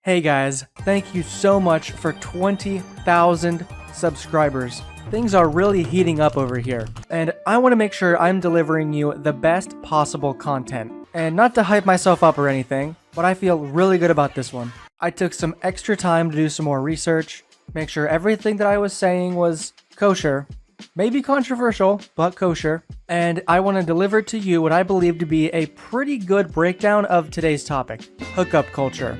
Hey guys, thank you so much for 20,000 subscribers. Things are really heating up over here, and I want to make sure I'm delivering you the best possible content. And not to hype myself up or anything, but I feel really good about this one. I took some extra time to do some more research, make sure everything that I was saying was kosher, maybe controversial, but kosher, and I want to deliver to you what I believe to be a pretty good breakdown of today's topic, hookup culture.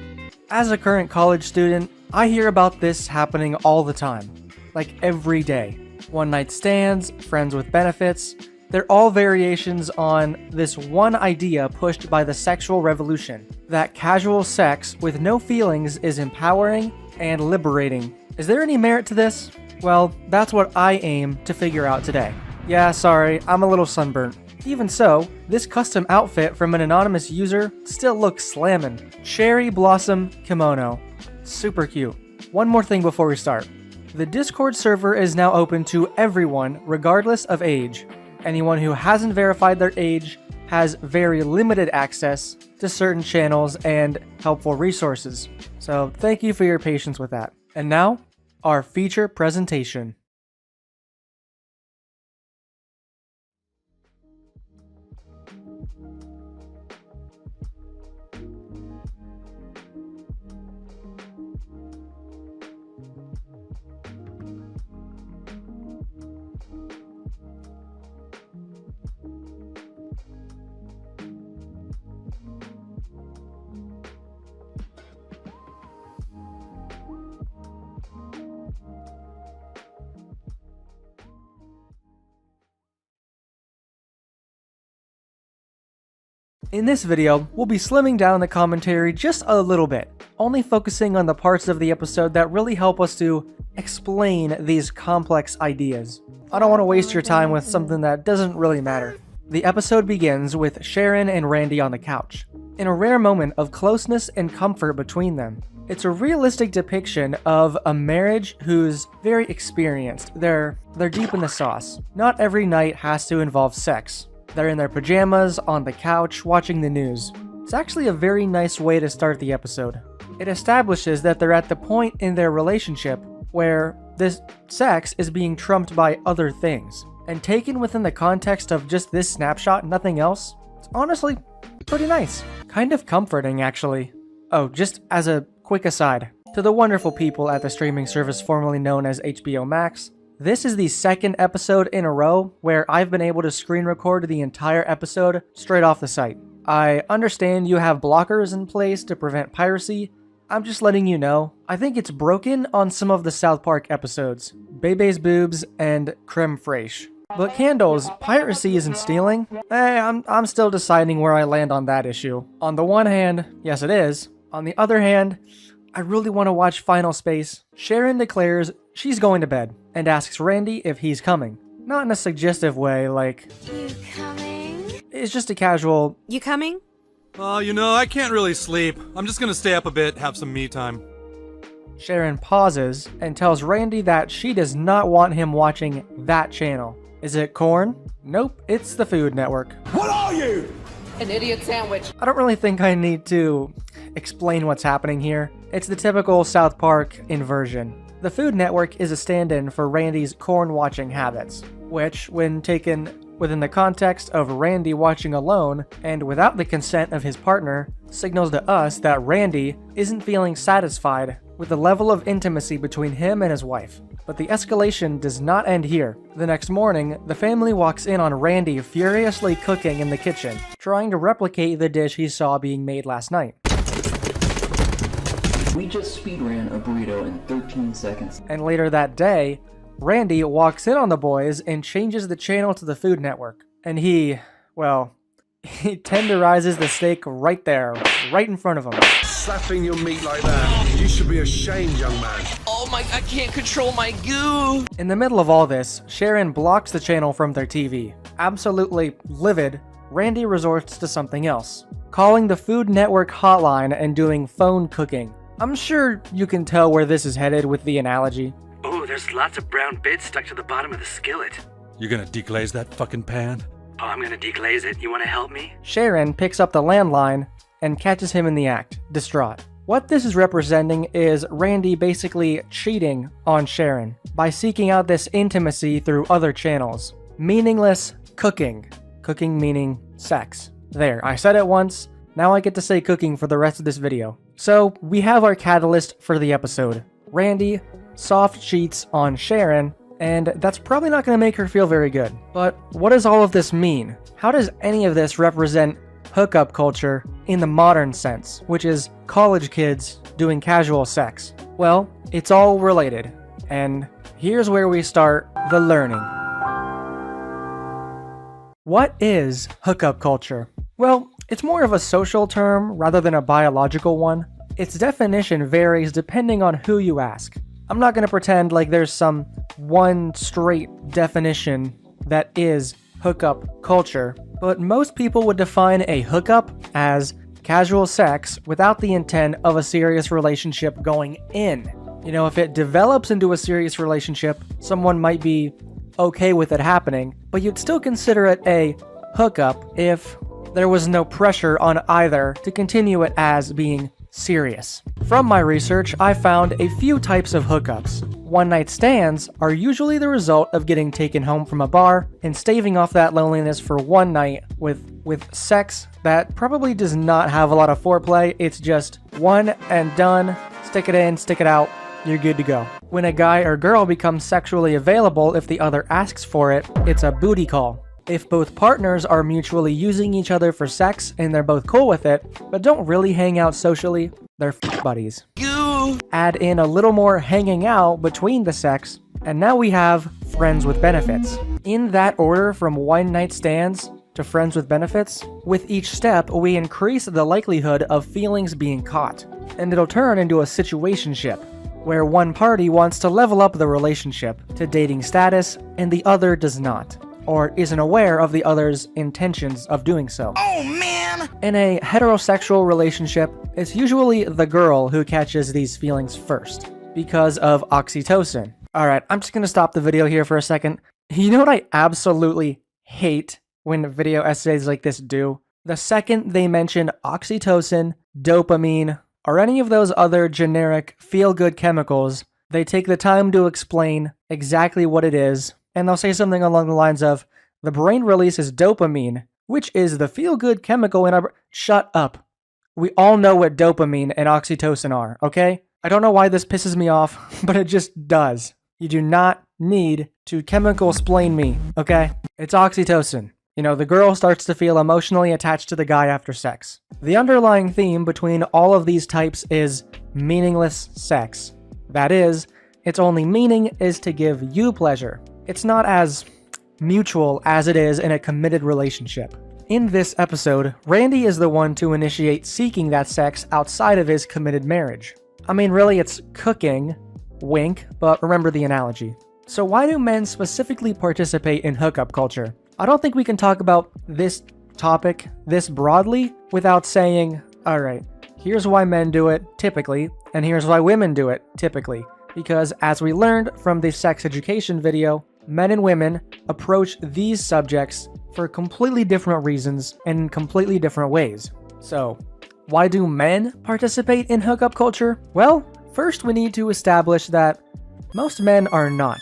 As a current college student, I hear about this happening all the time, like every day. One-night stands, friends with benefits, they're all variations on this one idea pushed by the sexual revolution, that casual sex with no feelings is empowering and liberating. Is there any merit to this? Well, that's what I aim to figure out today. Yeah, sorry, I'm a little sunburnt. Even so, this custom outfit from an anonymous user still looks slammin'. Cherry Blossom Kimono. Super cute. One more thing before we start. The Discord server is now open to everyone, regardless of age. Anyone who hasn't verified their age has very limited access to certain channels and helpful resources. So thank you for your patience with that. And now, our feature presentation. In this video, we'll be slimming down the commentary just a little bit, only focusing on the parts of the episode that really help us to explain these complex ideas. I don't want to waste your time with something that doesn't really matter. The episode begins with Sharon and Randy on the couch, in a rare moment of closeness and comfort between them. It's a realistic depiction of a marriage who's very experienced. They're deep in the sauce. Not every night has to involve sex. They're in their pajamas, on the couch, watching the news. It's actually a very nice way to start the episode. It establishes that they're at the point in their relationship where this sex is being trumped by other things. And taken within the context of just this snapshot, nothing else, it's honestly pretty nice. Kind of comforting, actually. Oh, just as a quick aside, to the wonderful people at the streaming service formerly known as HBO Max, this is the second episode in a row where I've been able to screen record the entire episode straight off the site. I understand you have blockers in place to prevent piracy. I'm just letting you know, I think it's broken on some of the South Park episodes, Bebe's Boobs and Creme Fraiche. But Candles, piracy isn't stealing? I'm still deciding where I land on that issue. On the one hand, yes it is. On the other hand, I really want to watch Final Space. Sharon declares she's going to bed and asks Randy if he's coming. Not in a suggestive way, like, You coming? It's just a casual, You coming? I can't really sleep. I'm just gonna stay up a bit, have some me time. Sharon pauses and tells Randy that she does not want him watching that channel. Is it Corn? Nope, it's the Food Network. What are you? An idiot sandwich. I don't really think I need to explain what's happening here. It's the typical South Park inversion. The Food Network is a stand-in for Randy's corn-watching habits, which, when taken within the context of Randy watching alone and without the consent of his partner, signals to us that Randy isn't feeling satisfied with the level of intimacy between him and his wife. But the escalation does not end here. The next morning, the family walks in on Randy furiously cooking in the kitchen, trying to replicate the dish he saw being made last night. We just speedran a burrito in 13 seconds. And later that day, Randy walks in on the boys and changes the channel to the Food Network. And he tenderizes the steak right there, right in front of him. Slapping your meat like that. You should be ashamed, young man. Oh my, I can't control my goo. In the middle of all this, Sharon blocks the channel from their TV. Absolutely livid, Randy resorts to something else, calling the Food Network hotline and doing phone cooking. I'm sure you can tell where this is headed with the analogy. Oh, there's lots of brown bits stuck to the bottom of the skillet. You gonna deglaze that fucking pan? Oh, I'm gonna deglaze it. You wanna help me? Sharon picks up the landline and catches him in the act, distraught. What this is representing is Randy basically cheating on Sharon by seeking out this intimacy through other channels. Meaningless cooking. Cooking meaning sex. There, I said it once, now I get to say cooking for the rest of this video. So, we have our catalyst for the episode. Randy soft cheats on Sharon, and that's probably not going to make her feel very good. But what does all of this mean? How does any of this represent hookup culture in the modern sense, which is college kids doing casual sex? Well, it's all related, and here's where we start the learning. What is hookup culture? Well, it's more of a social term rather than a biological one. Its definition varies depending on who you ask. I'm not going to pretend like there's some one straight definition that is hookup culture, but most people would define a hookup as casual sex without the intent of a serious relationship going in. You know, if it develops into a serious relationship, someone might be okay with it happening, but you'd still consider it a hookup if there was no pressure on either to continue it as being serious. From my research, I found a few types of hookups. One-night stands are usually the result of getting taken home from a bar and staving off that loneliness for one night with sex that probably does not have a lot of foreplay. It's just one and done, stick it in, stick it out, you're good to go. When a guy or girl becomes sexually available if the other asks for it, it's a booty call. If both partners are mutually using each other for sex and they're both cool with it, but don't really hang out socially, they're buddies. Add in a little more hanging out between the sex, and now we have friends with benefits. In that order from one-night stands to friends with benefits, with each step we increase the likelihood of feelings being caught, and it'll turn into a situationship, where one party wants to level up the relationship to dating status and the other does not, or isn't aware of the other's intentions of doing so. Oh man! In a heterosexual relationship, it's usually the girl who catches these feelings first, because of oxytocin. Alright, I'm just gonna stop the video here for a second. You know what I absolutely hate when video essays like this do? The second they mention oxytocin, dopamine, or any of those other generic feel-good chemicals, they take the time to explain exactly what it is, and they'll say something along the lines of, the brain releases dopamine, which is the feel-good chemical in our Shut up. We all know what dopamine and oxytocin are, okay? I don't know why this pisses me off, but it just does. You do not need to chemical-splain me, okay? It's oxytocin. You know, the girl starts to feel emotionally attached to the guy after sex. The underlying theme between all of these types is meaningless sex. That is, its only meaning is to give you pleasure. It's not as mutual as it is in a committed relationship. In this episode, Randy is the one to initiate seeking that sex outside of his committed marriage. I mean, really, it's cooking, wink, but remember the analogy. So why do men specifically participate in hookup culture? I don't think we can talk about this topic this broadly without saying, alright, here's why men do it typically, and here's why women do it typically. Because as we learned from the sex education video, men and women approach these subjects for completely different reasons and in completely different ways. So, why do men participate in hookup culture? Well, first we need to establish that most men are not,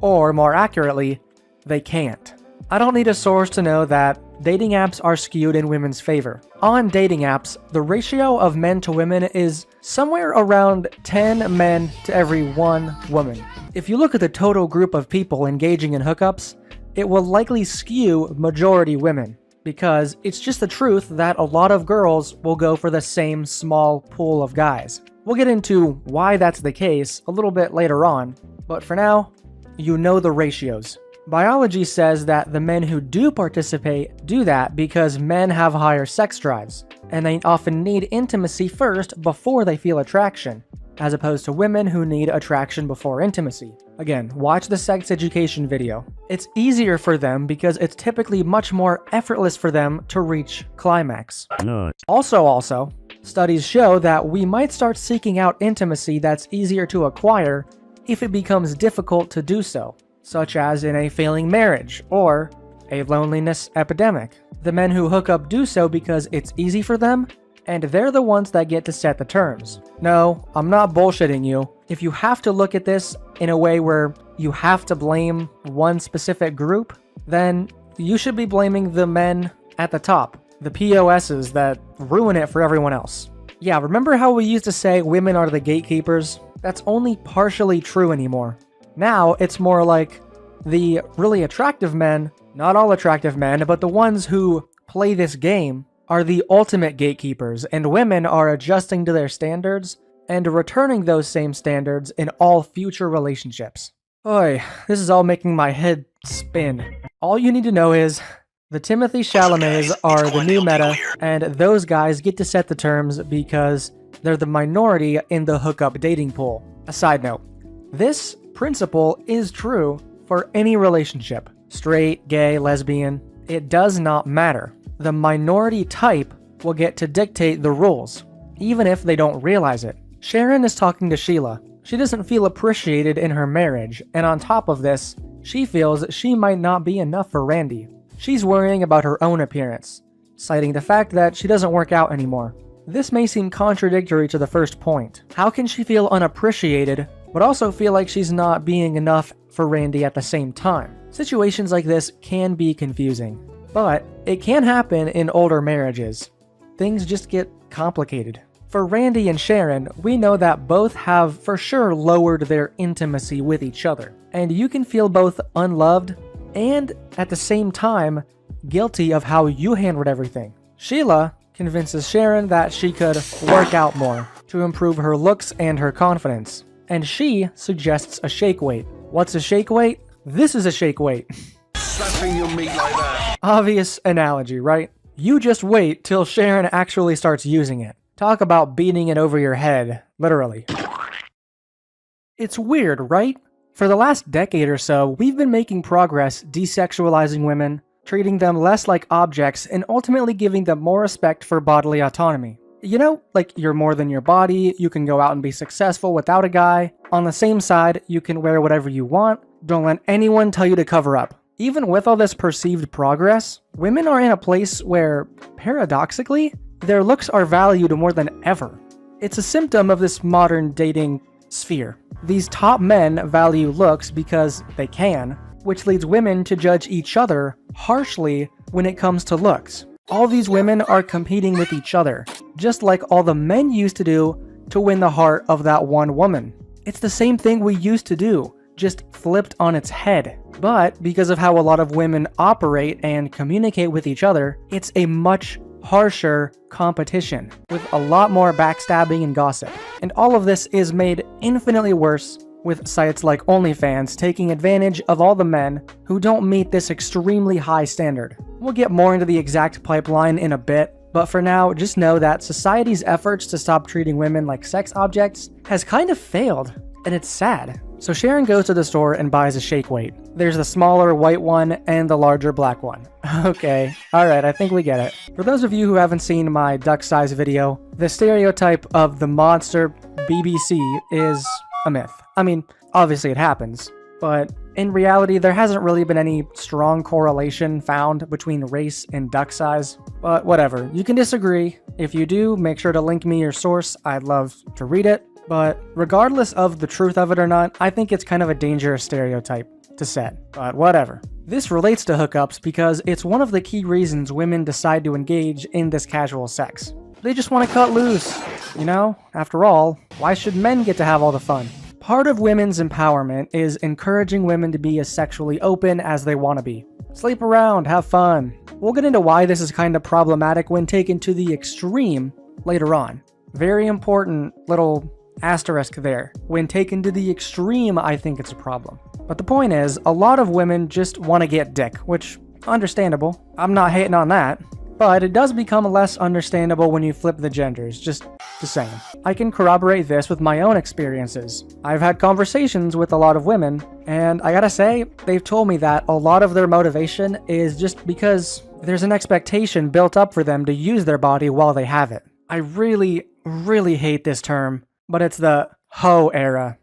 or more accurately, they can't. I don't need a source to know that dating apps are skewed in women's favor. On dating apps, the ratio of men to women is somewhere around 10 men to every 1 woman. If you look at the total group of people engaging in hookups, it will likely skew majority women, because it's just the truth that a lot of girls will go for the same small pool of guys. We'll get into why that's the case a little bit later on, but for now, you know the ratios. Biology says that the men who do participate do that because men have higher sex drives, and they often need intimacy first before they feel attraction, as opposed to women who need attraction before intimacy. Again, watch the sex education video. It's easier for them because it's typically much more effortless for them to reach climax. Also, studies show that we might start seeking out intimacy that's easier to acquire if it becomes difficult to do so, such as in a failing marriage or a loneliness epidemic. The men who hook up do so because it's easy for them, and they're the ones that get to set the terms. No, I'm not bullshitting you. If you have to look at this in a way where you have to blame one specific group, then you should be blaming the men at the top, the POSs that ruin it for everyone else. Yeah, remember how we used to say women are the gatekeepers? That's only partially true anymore. Now it's more like the really attractive men, not all attractive men, but the ones who play this game are the ultimate gatekeepers, and women are adjusting to their standards and returning those same standards in all future relationships. Oy, this is all making my head spin. All you need to know is the Timothy Chalamets are the new meta, and those guys get to set the terms because they're the minority in the hookup dating pool. A side note, this principle is true for any relationship. Straight, gay, lesbian, it does not matter. The minority type will get to dictate the rules, even if they don't realize it. Sharon is talking to Sheila. She doesn't feel appreciated in her marriage, and on top of this, she feels she might not be enough for Randy. She's worrying about her own appearance, citing the fact that she doesn't work out anymore. This may seem contradictory to the first point. How can she feel unappreciated, but also feel like she's not being enough for Randy at the same time? Situations like this can be confusing, but it can happen in older marriages. Things just get complicated. For Randy and Sharon, we know that both have for sure lowered their intimacy with each other, and you can feel both unloved and at the same time guilty of how you handled everything. Sheila convinces Sharon that she could work out more to improve her looks and her confidence, and she suggests a shake weight. What's a shake weight? This is a shake weight. Slapping your meat like that. Obvious analogy, right? You just wait till Sharon actually starts using it. Talk about beating it over your head, literally. It's weird, right? For the last decade or so, we've been making progress desexualizing women, treating them less like objects, and ultimately giving them more respect for bodily autonomy. You know, like you're more than your body, you can go out and be successful without a guy. On the same side, you can wear whatever you want. Don't let anyone tell you to cover up. Even with all this perceived progress, women are in a place where, paradoxically, their looks are valued more than ever. It's a symptom of this modern dating sphere. These top men value looks because they can, which leads women to judge each other harshly when it comes to looks. All these women are competing with each other, just like all the men used to do to win the heart of that one woman. It's the same thing we used to do, just flipped on its head. But because of how a lot of women operate and communicate with each other, it's a much harsher competition with a lot more backstabbing and gossip. And all of this is made infinitely worse with sites like OnlyFans taking advantage of all the men who don't meet this extremely high standard. We'll get more into the exact pipeline in a bit, but for now, just know that society's efforts to stop treating women like sex objects has kind of failed, and it's sad. So Sharon goes to the store and buys a shake weight. There's the smaller white one and the larger black one. Okay, alright, I think we get it. For those of you who haven't seen my duck size video, the stereotype of the monster BBC is a myth. I mean, obviously it happens, but in reality there hasn't really been any strong correlation found between race and duck size. But whatever, you can disagree. If you do, make sure to link me your source, I'd love to read it. But regardless of the truth of it or not, I think it's kind of a dangerous stereotype to set, but whatever. This relates to hookups because it's one of the key reasons women decide to engage in this casual sex. They just want to cut loose. You know, after all, why should men get to have all the fun? Part of women's empowerment is encouraging women to be as sexually open as they want to be. Sleep around, have fun. We'll get into why this is kind of problematic when taken to the extreme later on. Very important little asterisk there. When taken to the extreme, I think it's a problem. But the point is, a lot of women just want to get dick, which, understandable. I'm not hating on that. But it does become less understandable when you flip the genders, just the same. I can corroborate this with my own experiences. I've had conversations with a lot of women, and I gotta say, they've told me that a lot of their motivation is just because there's an expectation built up for them to use their body while they have it. I really, really hate this term, but it's the hoe era.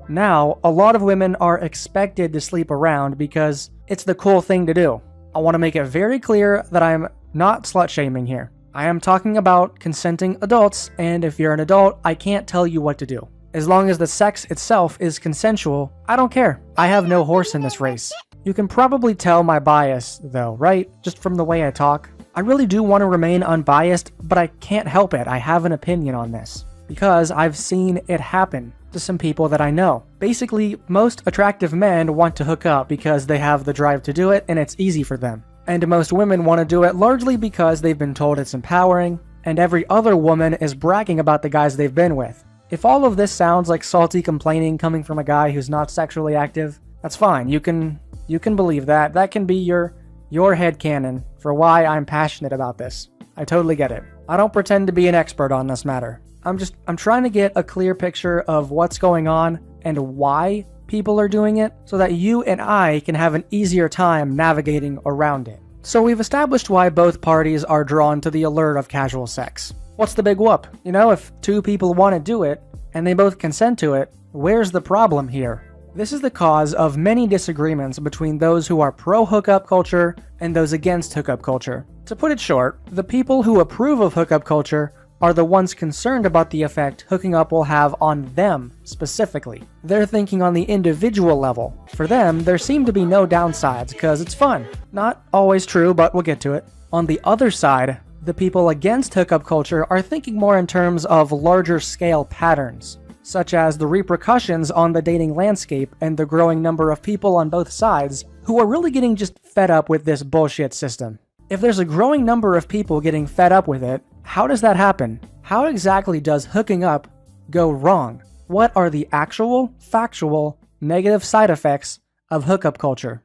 Now, a lot of women are expected to sleep around because it's the cool thing to do. I want to make it very clear that I'm not slut shaming here. I am talking about consenting adults, and if you're an adult, I can't tell you what to do. As long as the sex itself is consensual, I don't care. I have no horse in this race. You can probably tell my bias, though, right? Just from the way I talk. I really do want to remain unbiased, but I can't help it. I have an opinion on this. Because I've seen it happen to some people that I know. Basically, most attractive men want to hook up because they have the drive to do it and it's easy for them. And most women want to do it largely because they've been told it's empowering, and every other woman is bragging about the guys they've been with. If all of this sounds like salty complaining coming from a guy who's not sexually active, that's fine. You can believe that. That can be your headcanon for why I'm passionate about this. I totally get it. I don't pretend to be an expert on this matter. I'm trying to get a clear picture of what's going on and why people are doing it so that you and I can have an easier time navigating around it. So we've established why both parties are drawn to the allure of casual sex. What's the big whoop? You know, if two people want to do it and they both consent to it, where's the problem here? This is the cause of many disagreements between those who are pro-hookup culture and those against hookup culture. To put it short, the people who approve of hookup culture are the ones concerned about the effect hooking up will have on them specifically. They're thinking on the individual level. For them, there seem to be no downsides because it's fun. Not always true, but we'll get to it. On the other side, the people against hookup culture are thinking more in terms of larger scale patterns, such as the repercussions on the dating landscape and the growing number of people on both sides who are really getting just fed up with this bullshit system. If there's a growing number of people getting fed up with it, how does that happen? How exactly does hooking up go wrong? What are the actual, factual, negative side effects of hookup culture?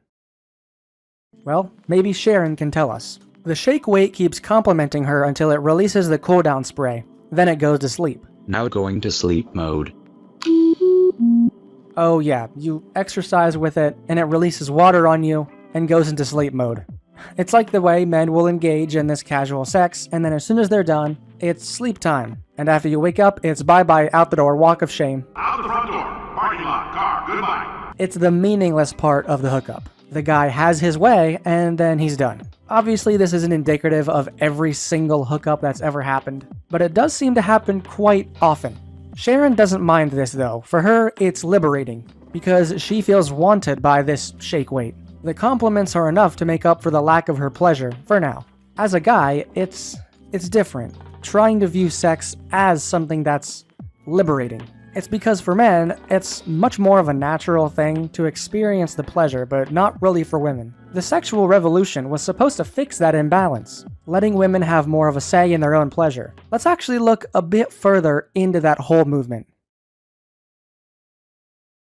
Well, maybe Sharon can tell us. The shake weight keeps complimenting her until it releases the cooldown spray. Then it goes to sleep. Now going to sleep mode. Oh yeah, you exercise with it and it releases water on you and goes into sleep mode. It's like the way men will engage in this casual sex, and then as soon as they're done, it's sleep time. And after you wake up, it's bye-bye, out the door, walk of shame. Out the front door, parking lot, car, goodbye. It's the meaningless part of the hookup. The guy has his way, and then he's done. Obviously, this isn't indicative of every single hookup that's ever happened, but it does seem to happen quite often. Sharon doesn't mind this though. For her, it's liberating, because she feels wanted by this shake weight. The compliments are enough to make up for the lack of her pleasure, for now. As a guy, it's different. Trying to view sex as something that's liberating. It's because for men, it's much more of a natural thing to experience the pleasure, but not really for women. The sexual revolution was supposed to fix that imbalance, letting women have more of a say in their own pleasure. Let's actually look a bit further into that whole movement.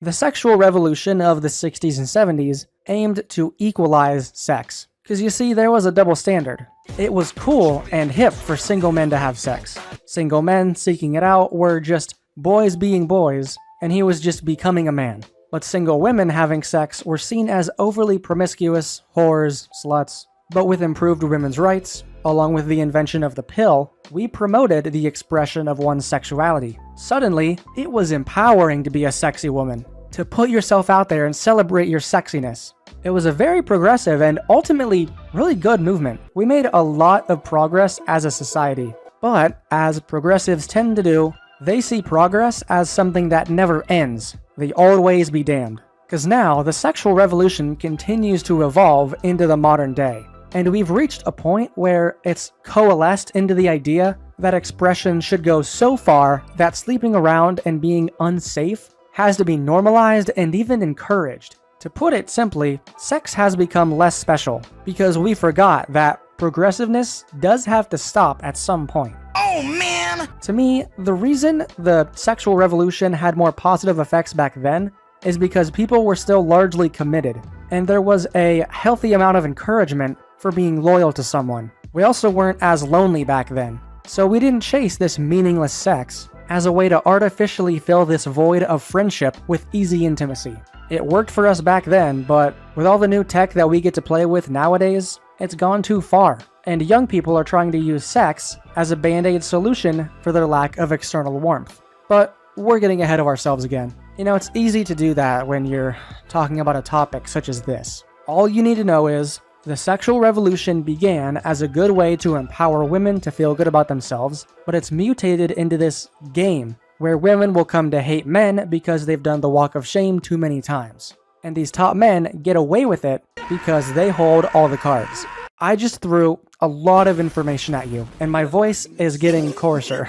The sexual revolution of the 60s and 70s aimed to equalize sex. Because you see, there was a double standard. It was cool and hip for single men to have sex. Single men seeking it out were just boys being boys, and he was just becoming a man. But single women having sex were seen as overly promiscuous, whores, sluts. But with improved women's rights, along with the invention of the pill, we promoted the expression of one's sexuality. Suddenly, it was empowering to be a sexy woman, to put yourself out there and celebrate your sexiness. It was a very progressive and ultimately really good movement. We made a lot of progress as a society. But, as progressives tend to do, they see progress as something that never ends. The old ways be damned. Because now, the sexual revolution continues to evolve into the modern day. And we've reached a point where it's coalesced into the idea that expression should go so far that sleeping around and being unsafe has to be normalized and even encouraged. To put it simply, sex has become less special because we forgot that progressiveness does have to stop at some point. Oh man! To me, the reason the sexual revolution had more positive effects back then is because people were still largely committed, and there was a healthy amount of encouragement for being loyal to someone. We also weren't as lonely back then, so we didn't chase this meaningless sex as a way to artificially fill this void of friendship with easy intimacy. It worked for us back then, but with all the new tech that we get to play with nowadays, it's gone too far, and young people are trying to use sex as a band-aid solution for their lack of external warmth. But we're getting ahead of ourselves again. You know, it's easy to do that when you're talking about a topic such as this. All you need to know is, The sexual revolution began as a good way to empower women to feel good about themselves, but it's mutated into this game where women will come to hate men because they've done the walk of shame too many times. And these top men get away with it because they hold all the cards. I just threw a lot of information at you, and my voice is getting coarser.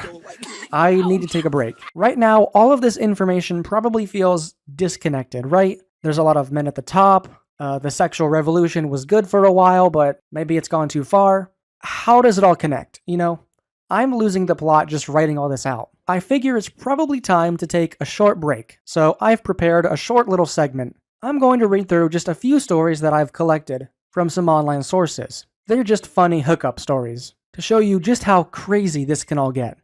I need to take a break. Right now, all of this information probably feels disconnected, right? There's a lot of men at the top. The sexual revolution was good for a while, but maybe it's gone too far. How does it all connect? You know, I'm losing the plot just writing all this out. I figure it's probably time to take a short break, so I've prepared a short little segment. I'm going to read through just a few stories that I've collected from some online sources. They're just funny hookup stories, to show you just how crazy this can all get.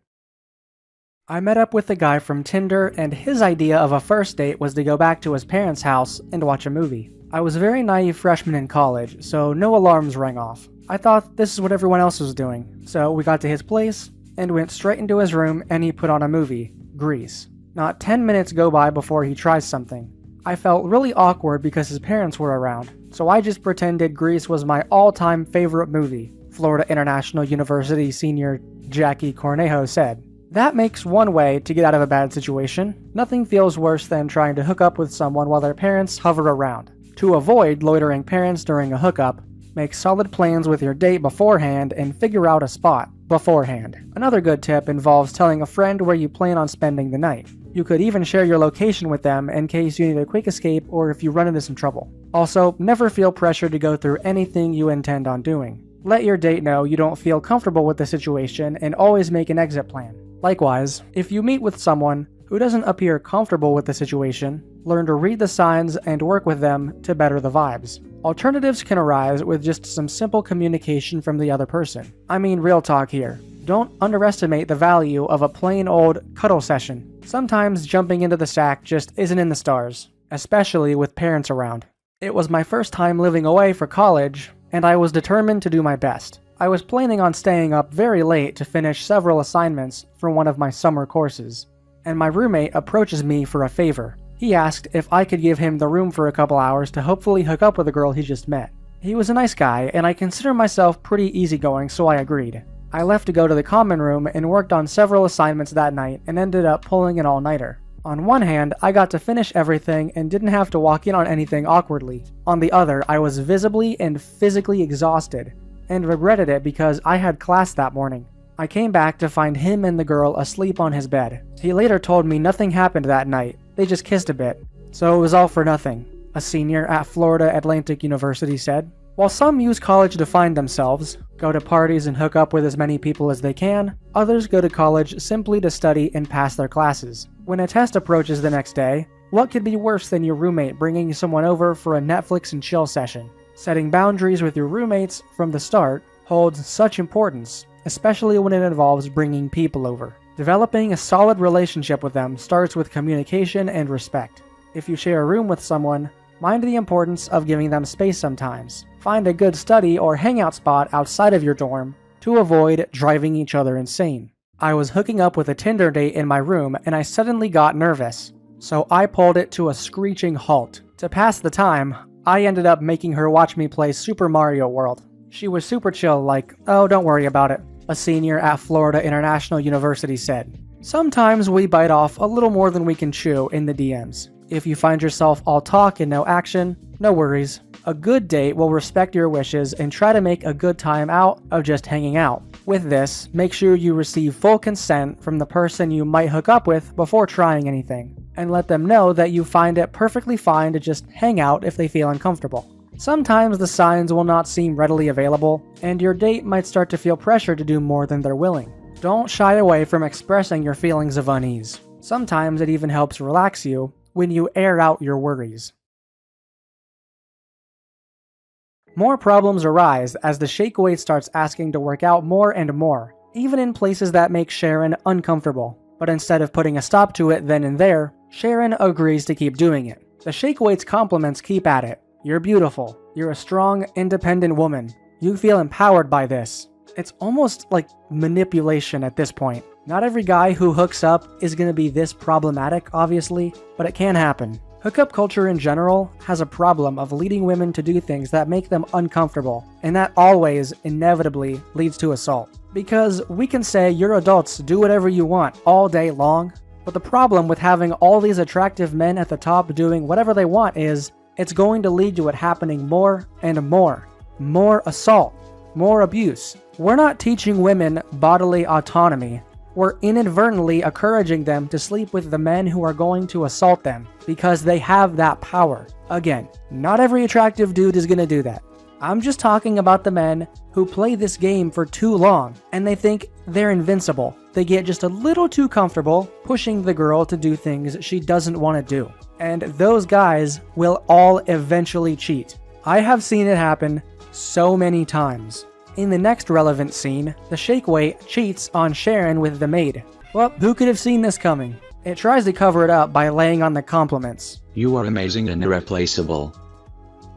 I met up with a guy from Tinder, and his idea of a first date was to go back to his parents' house and watch a movie. I was a very naive freshman in college, so no alarms rang off. I thought this is what everyone else was doing. So we got to his place, and went straight into his room, and he put on a movie, Grease. Not 10 minutes go by before he tries something. I felt really awkward because his parents were around, so I just pretended Grease was my all-time favorite movie, Florida International University senior Jackie Cornejo said. That makes one way to get out of a bad situation. Nothing feels worse than trying to hook up with someone while their parents hover around. To avoid loitering parents during a hookup, make solid plans with your date beforehand and figure out a spot beforehand. Another good tip involves telling a friend where you plan on spending the night. You could even share your location with them in case you need a quick escape or if you run into some trouble. Also, never feel pressure to go through anything you intend on doing. Let your date know you don't feel comfortable with the situation and always make an exit plan. Likewise, if you meet with someone who doesn't appear comfortable with the situation, learn to read the signs and work with them to better the vibes. Alternatives can arise with just some simple communication from the other person. I mean, real talk here. Don't underestimate the value of a plain old cuddle session. Sometimes jumping into the sack just isn't in the stars, especially with parents around. It was my first time living away for college, and I was determined to do my best. I was planning on staying up very late to finish several assignments for one of my summer courses, and my roommate approaches me for a favor. He asked if I could give him the room for a couple hours to hopefully hook up with a girl he just met. He was a nice guy, and I consider myself pretty easygoing, so I agreed. I left to go to the common room and worked on several assignments that night and ended up pulling an all-nighter. On one hand, I got to finish everything and didn't have to walk in on anything awkwardly. On the other, I was visibly and physically exhausted, and regretted it because I had class that morning. I came back to find him and the girl asleep on his bed. He later told me nothing happened that night, they just kissed a bit. So it was all for nothing, a senior at Florida Atlantic University said. While some use college to find themselves, go to parties and hook up with as many people as they can, others go to college simply to study and pass their classes. When a test approaches the next day, what could be worse than your roommate bringing someone over for a Netflix and chill session? Setting boundaries with your roommates from the start holds such importance, especially when it involves bringing people over. Developing a solid relationship with them starts with communication and respect. If you share a room with someone, mind the importance of giving them space sometimes. Find a good study or hangout spot outside of your dorm to avoid driving each other insane. I was hooking up with a Tinder date in my room and I suddenly got nervous, so I pulled it to a screeching halt. To pass the time, I ended up making her watch me play Super Mario World. She was super chill, like, "Oh, don't worry about it," a senior at Florida International University said. Sometimes we bite off a little more than we can chew in the DMs. If you find yourself all talk and no action, no worries. A good date will respect your wishes and try to make a good time out of just hanging out. With this, make sure you receive full consent from the person you might hook up with before trying anything, and let them know that you find it perfectly fine to just hang out if they feel uncomfortable. Sometimes the signs will not seem readily available, and your date might start to feel pressure to do more than they're willing. Don't shy away from expressing your feelings of unease. Sometimes it even helps relax you when you air out your worries. More problems arise as the shake weight starts asking to work out more and more, even in places that make Sharon uncomfortable. But instead of putting a stop to it then and there, Sharon agrees to keep doing it. The shake weight's compliments keep at it. You're beautiful. You're a strong, independent woman. You feel empowered by this. It's almost like manipulation at this point. Not every guy who hooks up is going to be this problematic, obviously, but it can happen. Hookup culture in general has a problem of leading women to do things that make them uncomfortable, and that always, inevitably, leads to assault. Because we can say, you're adults, do whatever you want all day long, but the problem with having all these attractive men at the top doing whatever they want is, it's going to lead to it happening more and more. More assault, more abuse. We're not teaching women bodily autonomy. We're inadvertently encouraging them to sleep with the men who are going to assault them because they have that power. Again, not every attractive dude is gonna do that. I'm just talking about the men who play this game for too long and they think they're invincible. They get just a little too comfortable pushing the girl to do things she doesn't want to do. And those guys will all eventually cheat. I have seen it happen so many times. In the next relevant scene, the Shakeway cheats on Sharon with the maid. Well, who could have seen this coming? It tries to cover it up by laying on the compliments. You are amazing and irreplaceable.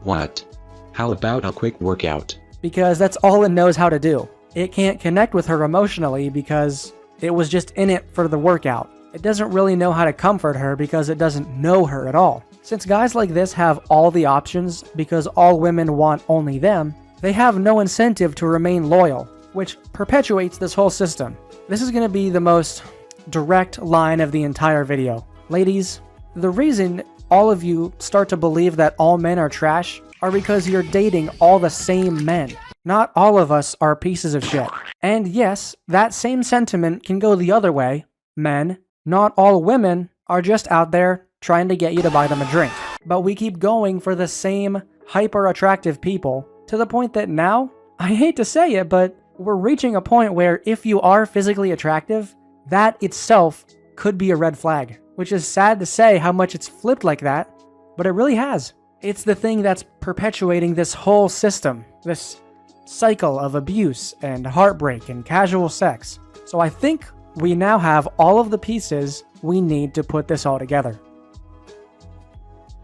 What? How about a quick workout? Because that's all it knows how to do. It can't connect with her emotionally because it was just in it for the workout. It doesn't really know how to comfort her because it doesn't know her at all. Since guys like this have all the options because all women want only them, they have no incentive to remain loyal, which perpetuates this whole system. This is going to be the most direct line of the entire video. Ladies, the reason all of you start to believe that all men are trash are because you're dating all the same men. Not all of us are pieces of shit. And yes, that same sentiment can go the other way. Men, not all women are just out there trying to get you to buy them a drink. But we keep going for the same hyper-attractive people to the point that now, I hate to say it, but we're reaching a point where if you are physically attractive, that itself could be a red flag. Which is sad to say how much it's flipped like that, but it really has. It's the thing that's perpetuating this whole system, this cycle of abuse and heartbreak and casual sex. So I think we now have all of the pieces we need to put this all together.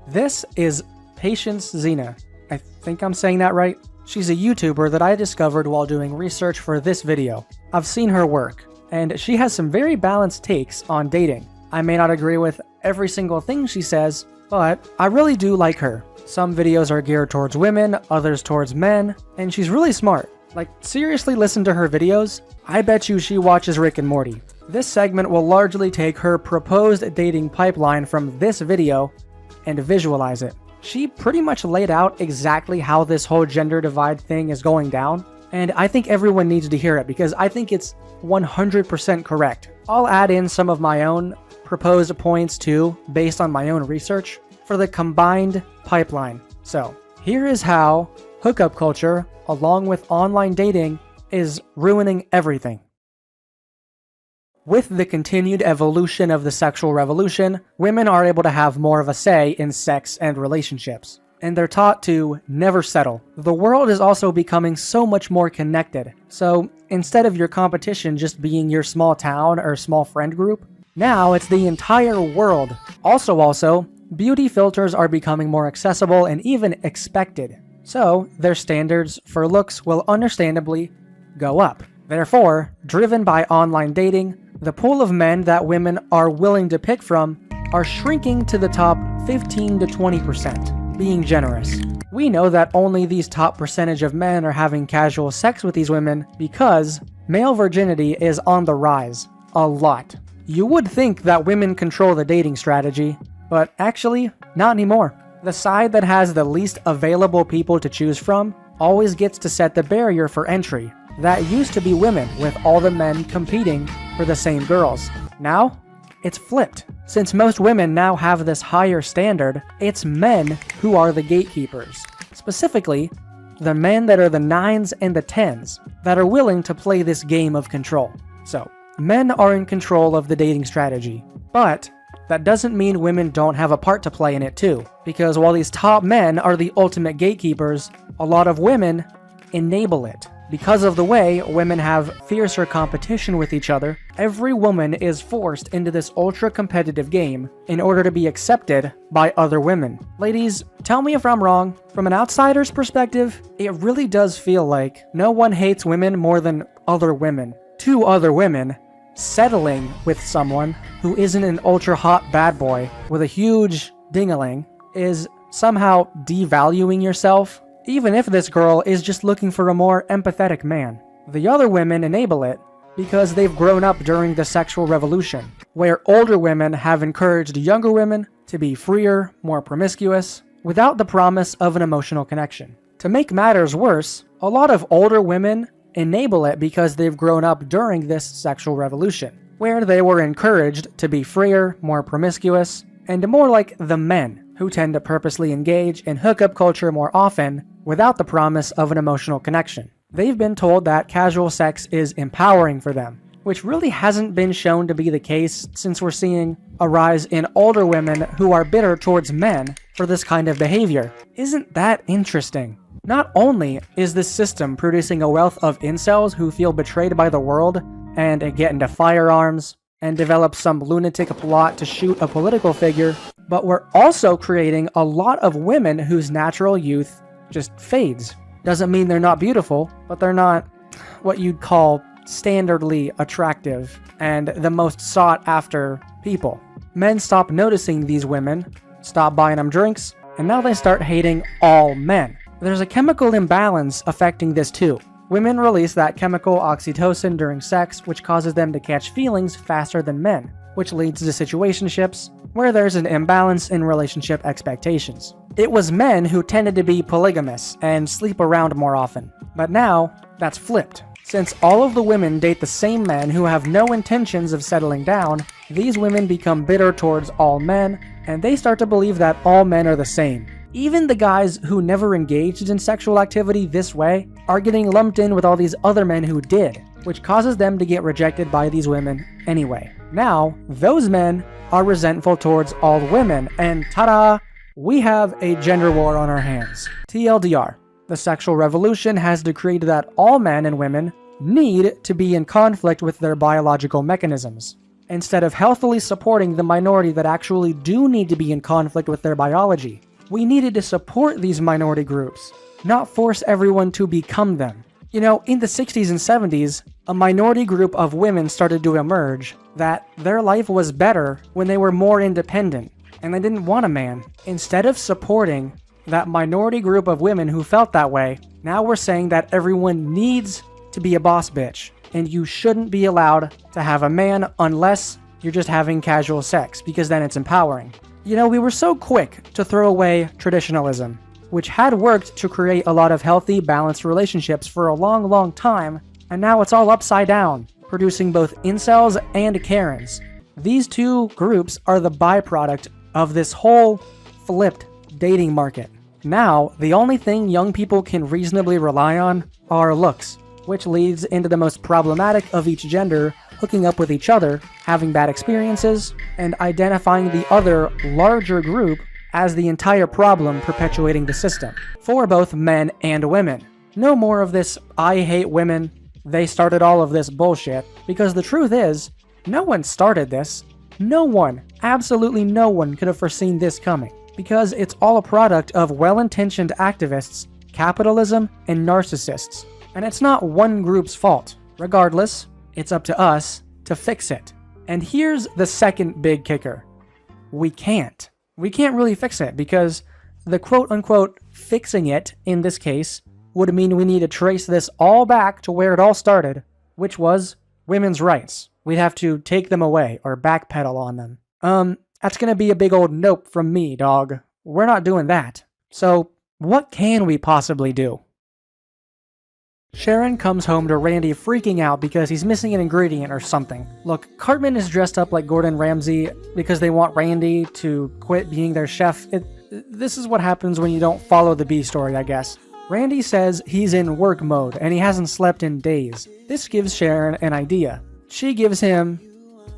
This is Patience Xena. I think I'm saying that right. She's a YouTuber that I discovered while doing research for this video. I've seen her work, and she has some very balanced takes on dating. I may not agree with every single thing she says, but I really do like her. Some videos are geared towards women, others towards men, and she's really smart. Like, seriously listen to her videos. I bet you she watches Rick and Morty. This segment will largely take her proposed dating pipeline from this video and visualize it. She pretty much laid out exactly how this whole gender divide thing is going down, and I think everyone needs to hear it because I think it's 100% correct. I'll add in some of my own proposed points too, based on my own research, for the combined pipeline. So, here is how hookup culture, along with online dating, is ruining everything. With the continued evolution of the sexual revolution, women are able to have more of a say in sex and relationships, and they're taught to never settle. The world is also becoming so much more connected, so instead of your competition just being your small town or small friend group, now it's the entire world. Also, beauty filters are becoming more accessible and even expected, so their standards for looks will understandably go up. Therefore, driven by online dating, the pool of men that women are willing to pick from are shrinking to the top 15 to 20%, being generous. We know that only these top percentage of men are having casual sex with these women because male virginity is on the rise, a lot. You would think that women control the dating strategy, but actually, not anymore. The side that has the least available people to choose from always gets to set the barrier for entry. That used to be women, with all the men competing for the same girls. Now, it's flipped. Since most women now have this higher standard, it's men who are the gatekeepers. Specifically, the men that are the 9s and the 10s that are willing to play this game of control. So, men are in control of the dating strategy, but that doesn't mean women don't have a part to play in it too, because while these top men are the ultimate gatekeepers, a lot of women enable it. Because of the way women have fiercer competition with each other, every woman is forced into this ultra-competitive game in order to be accepted by other women. Ladies, tell me if I'm wrong. From an outsider's perspective, it really does feel like no one hates women more than other women. Two other women settling with someone who isn't an ultra-hot bad boy with a huge ding-a-ling, is somehow devaluing yourself, even if this girl is just looking for a more empathetic man. The other women enable it because they've grown up during the sexual revolution, where older women have encouraged younger women to be freer, more promiscuous, without the promise of an emotional connection. To make matters worse, a lot of older women enable it because they've grown up during this sexual revolution, where they were encouraged to be freer, more promiscuous, and more like the men who tend to purposely engage in hookup culture more often without the promise of an emotional connection. They've been told that casual sex is empowering for them, which really hasn't been shown to be the case since we're seeing a rise in older women who are bitter towards men for this kind of behavior. Isn't that interesting? Not only is this system producing a wealth of incels who feel betrayed by the world and get into firearms and develop some lunatic plot to shoot a political figure, but we're also creating a lot of women whose natural youth just fades. Doesn't mean they're not beautiful, but they're not what you'd call standardly attractive and the most sought after people. Men stop noticing these women, stop buying them drinks, and now they start hating all men. There's a chemical imbalance affecting this too. Women release that chemical oxytocin during sex, which causes them to catch feelings faster than men, which leads to situationships where there's an imbalance in relationship expectations. It was men who tended to be polygamous and sleep around more often, but now that's flipped. Since all of the women date the same men who have no intentions of settling down, these women become bitter towards all men, and they start to believe that all men are the same. Even the guys who never engaged in sexual activity this way are getting lumped in with all these other men who did, which causes them to get rejected by these women anyway. Now, those men are resentful towards all women, and ta-da! We have a gender war on our hands. TLDR. The sexual revolution has decreed that all men and women need to be in conflict with their biological mechanisms. Instead of healthily supporting the minority that actually do need to be in conflict with their biology, we needed to support these minority groups, not force everyone to become them. You know, in the 60s and 70s, a minority group of women started to emerge that their life was better when they were more independent, and they didn't want a man. Instead of supporting that minority group of women who felt that way, now we're saying that everyone needs to be a boss bitch, and you shouldn't be allowed to have a man unless you're just having casual sex, because then it's empowering. You know, we were so quick to throw away traditionalism, which had worked to create a lot of healthy, balanced relationships for a long, long time, and now it's all upside down, producing both incels and Karens. These two groups are the byproduct of this whole flipped dating market. Now, the only thing young people can reasonably rely on are looks, which leads into the most problematic of each gender hooking up with each other, having bad experiences, and identifying the other larger group as the entire problem perpetuating the system, for both men and women. No more of this "I hate women, they started all of this" bullshit, because the truth is, no one started this. No one, absolutely no one could have foreseen this coming, because it's all a product of well-intentioned activists, capitalism, and narcissists. And it's not one group's fault. Regardless, it's up to us to fix it. And here's the second big kicker. We can't. We can't really fix it because the quote-unquote fixing it, in this case, would mean we need to trace this all back to where it all started, which was women's rights. We'd have to take them away or backpedal on them. That's gonna be a big old nope from me, dog. We're not doing that. So, what can we possibly do? Sharon comes home to Randy freaking out because he's missing an ingredient or something. Look, Cartman is dressed up like Gordon Ramsay because they want Randy to quit being their chef. This is what happens when you don't follow the B story, I guess. Randy says he's in work mode and he hasn't slept in days. This gives Sharon an idea. She gives him,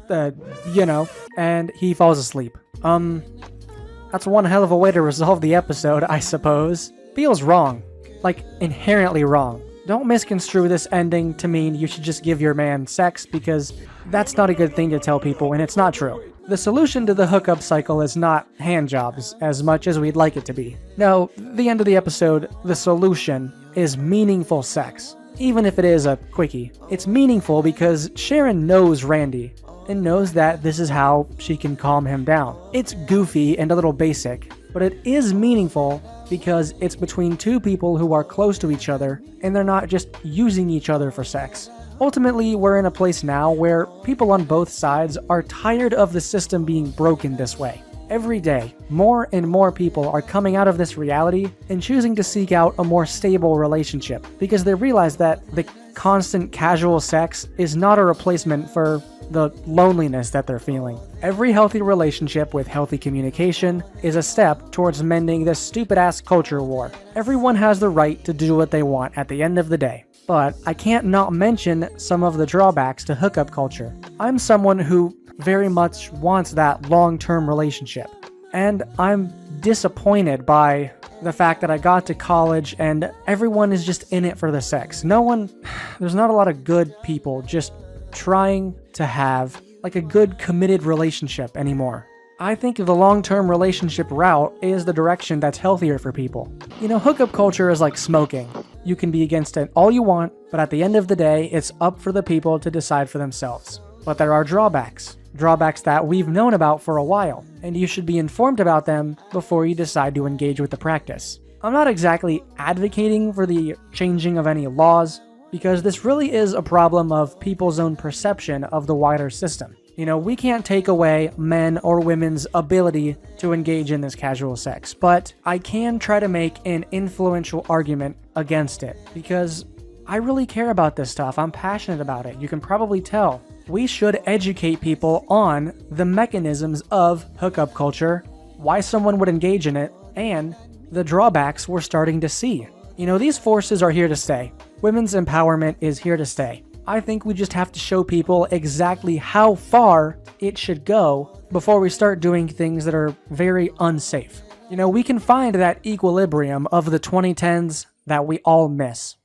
and he falls asleep. That's one hell of a way to resolve the episode, I suppose. Feels wrong. Like, inherently wrong. Don't misconstrue this ending to mean you should just give your man sex, because that's not a good thing to tell people, and it's not true. The solution to the hookup cycle is not handjobs as much as we'd like it to be. No, the end of the episode, the solution is meaningful sex. Even if it is a quickie. It's meaningful because Sharon knows Randy, and knows that this is how she can calm him down. It's goofy and a little basic, but it is meaningful because it's between two people who are close to each other and they're not just using each other for sex. Ultimately, we're in a place now where people on both sides are tired of the system being broken this way. Every day, more and more people are coming out of this reality and choosing to seek out a more stable relationship because they realize that the constant casual sex is not a replacement for the loneliness that they're feeling. Every healthy relationship with healthy communication is a step towards mending this stupid-ass culture war. Everyone has the right to do what they want at the end of the day. But I can't not mention some of the drawbacks to hookup culture. I'm someone who very much wants that long-term relationship. And I'm disappointed by the fact that I got to college and everyone is just in it for the sex. There's not a lot of good people just trying to have like a good committed relationship anymore. I think the long-term relationship route is the direction that's healthier for people. You know, hookup culture is like smoking. You can be against it all you want, but at the end of the day, it's up for the people to decide for themselves. But there are drawbacks. Drawbacks that we've known about for a while, and you should be informed about them before you decide to engage with the practice. I'm not exactly advocating for the changing of any laws, because this really is a problem of people's own perception of the wider system. You know, we can't take away men or women's ability to engage in this casual sex, but I can try to make an influential argument against it, because I really care about this stuff. I'm passionate about it. You can probably tell. We should educate people on the mechanisms of hookup culture, why someone would engage in it, and the drawbacks we're starting to see. You know, these forces are here to stay. Women's empowerment is here to stay. I think we just have to show people exactly how far it should go before we start doing things that are very unsafe. You know, we can find that equilibrium of the 2010s that we all miss.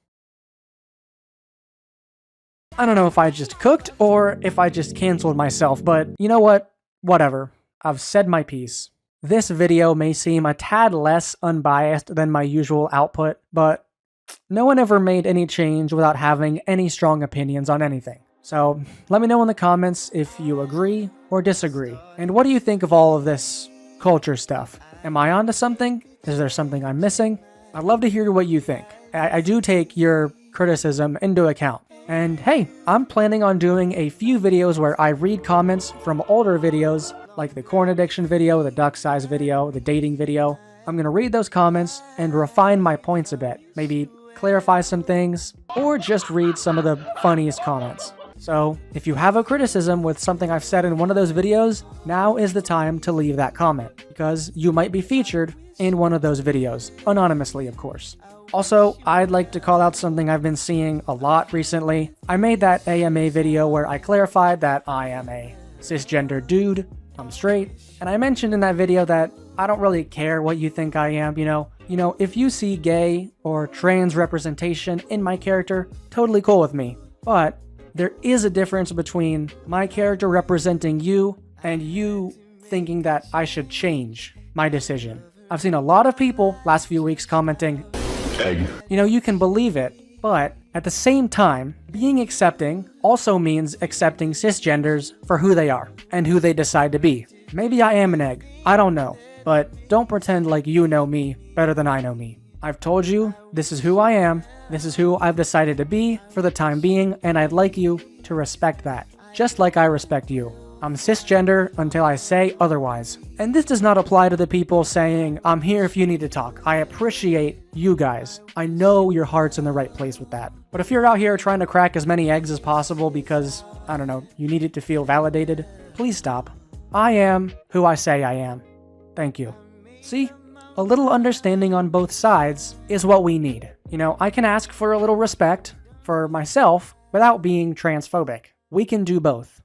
I don't know if I just cooked or if I just canceled myself, but you know what? Whatever. I've said my piece. This video may seem a tad less unbiased than my usual output, but no one ever made any change without having any strong opinions on anything. So let me know in the comments if you agree or disagree. And what do you think of all of this culture stuff? Am I onto something? Is there something I'm missing? I'd love to hear what you think. I do take your criticism into account. And hey, I'm planning on doing a few videos where I read comments from older videos, like the corn addiction video, the duck size video, the dating video. I'm going to read those comments and refine my points a bit. Maybe clarify some things, or just read some of the funniest comments. So if you have a criticism with something I've said in one of those videos, now is the time to leave that comment, because you might be featured in one of those videos, anonymously of course. Also, I'd like to call out something I've been seeing a lot recently. I made that AMA video where I clarified that I am a cisgender dude, I'm straight, and I mentioned in that video that I don't really care what you think I am, you know, if you see gay or trans representation in my character, totally cool with me. But there is a difference between my character representing you and you thinking that I should change my decision. I've seen a lot of people last few weeks commenting, egg. You know, you can believe it, but at the same time, being accepting also means accepting cisgenders for who they are and who they decide to be. Maybe I am an egg, I don't know, but don't pretend like you know me better than I know me. I've told you, this is who I am, this is who I've decided to be for the time being, and I'd like you to respect that, just like I respect you. I'm cisgender until I say otherwise. And this does not apply to the people saying, I'm here if you need to talk. I appreciate you guys. I know your heart's in the right place with that. But if you're out here trying to crack as many eggs as possible because, I don't know, you need it to feel validated, please stop. I am who I say I am. Thank you. See? A little understanding on both sides is what we need. You know, I can ask for a little respect for myself without being transphobic. We can do both.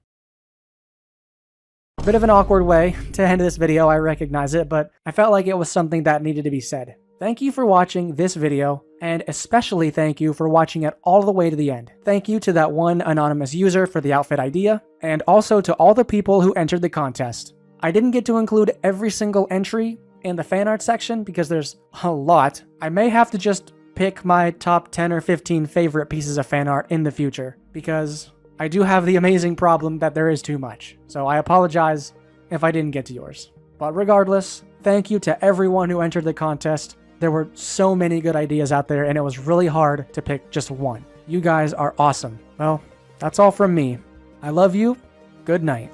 Bit of an awkward way to end this video, I recognize it, but I felt like it was something that needed to be said. Thank you for watching this video, and especially thank you for watching it all the way to the end. Thank you to that one anonymous user for the outfit idea, and also to all the people who entered the contest. I didn't get to include every single entry in the fan art section because there's a lot. I may have to just pick my top 10 or 15 favorite pieces of fan art in the future, because I do have the amazing problem that there is too much, so I apologize if I didn't get to yours. But regardless, thank you to everyone who entered the contest. There were so many good ideas out there, and it was really hard to pick just one. You guys are awesome. Well, that's all from me. I love you. Good night.